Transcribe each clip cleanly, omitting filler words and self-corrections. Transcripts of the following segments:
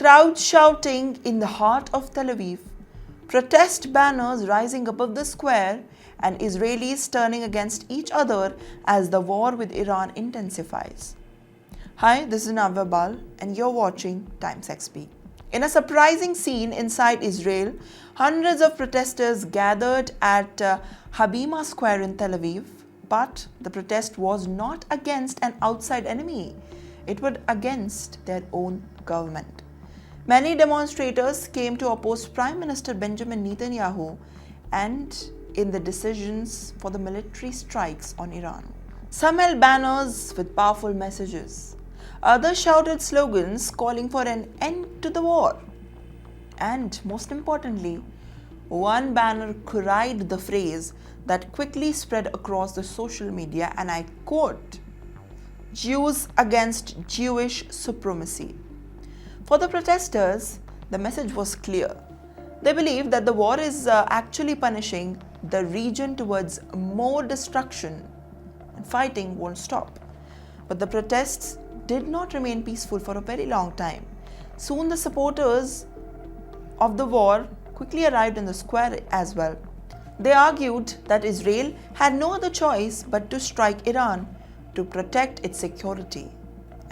Crowds shouting in the heart of Tel Aviv, protest banners rising above the square, and Israelis turning against each other as the war with Iran intensifies. Hi, this is Navya and you're watching TimesXP. In a surprising scene inside Israel, hundreds of protesters gathered at Habima Square in Tel Aviv, but the protest was not against an outside enemy. It was against their own government. Many demonstrators came to oppose Prime Minister Benjamin Netanyahu and in the decisions for the military strikes on Iran. Some held banners with powerful messages. Others shouted slogans calling for an end to the war. And most importantly, one banner cried the phrase that quickly spread across the social media, and I quote, "Jews against Jewish supremacy." For the protesters, the message was clear. They believed that the war is actually punishing the region towards more destruction, and fighting won't stop. But the protests did not remain peaceful for a very long time. Soon the supporters of the war quickly arrived in the square as well. They argued that Israel had no other choice but to strike Iran to protect its security.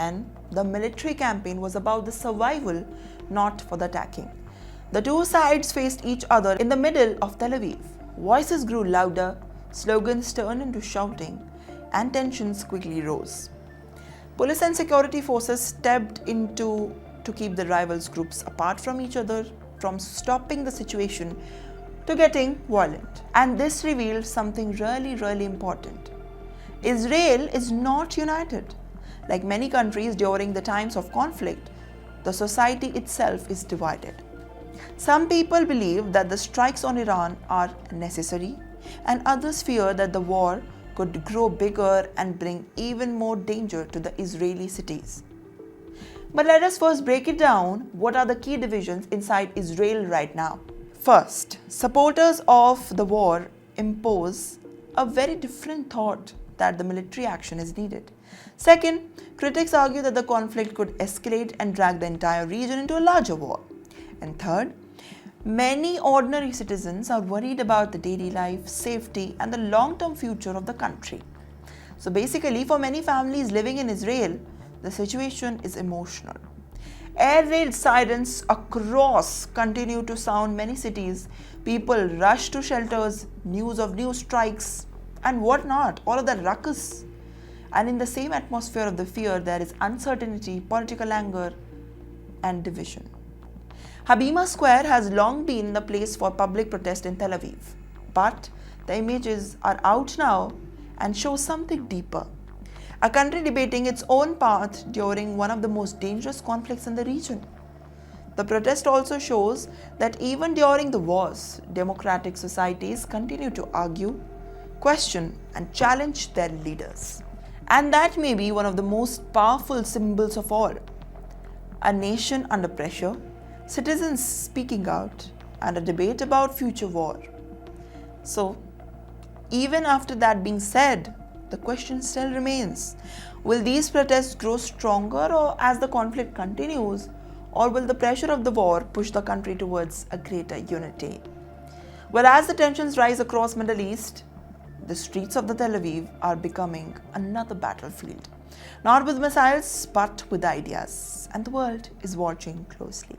And the military campaign was about the survival, not for the attacking. The two sides faced each other in the middle of Tel Aviv. Voices grew louder, slogans turned into shouting, and tensions quickly rose. Police and security forces stepped in to keep the rivals groups apart from each other, from stopping the situation to getting violent. And this revealed something really important. Israel is not united. Like many countries during the times of conflict, the society itself is divided. Some people believe that the strikes on Iran are necessary, and others fear that the war could grow bigger and bring even more danger to the Israeli cities. But let us first break it down. What are the key divisions inside Israel right now? First, supporters of the war impose a very different thought that the military action is needed. Second, critics argue that the conflict could escalate and drag the entire region into a larger war. And third, many ordinary citizens are worried about the daily life, safety, and the long-term future of the country. So basically, for many families living in Israel, the situation is emotional. Air raid sirens across continue to sound many cities. People rush to shelters, news of new strikes, and whatnot, all of that ruckus. And in the same atmosphere of the fear, there is uncertainty, political anger, and division. Habima Square has long been the place for public protest in Tel Aviv. But the images are out now and show something deeper. A country debating its own path during one of the most dangerous conflicts in the region. The protest also shows that even during the wars, democratic societies continue to argue, question, and challenge their leaders. And that may be one of the most powerful symbols of all. A nation under pressure, citizens speaking out, and a debate about future war. So, even after that being said, the question still remains. Will these protests grow stronger or as the conflict continues, or will the pressure of the war push the country towards a greater unity? Well, as the tensions rise across Middle East, the streets of the Tel Aviv are becoming another battlefield. Not with missiles, but with ideas. And the world is watching closely.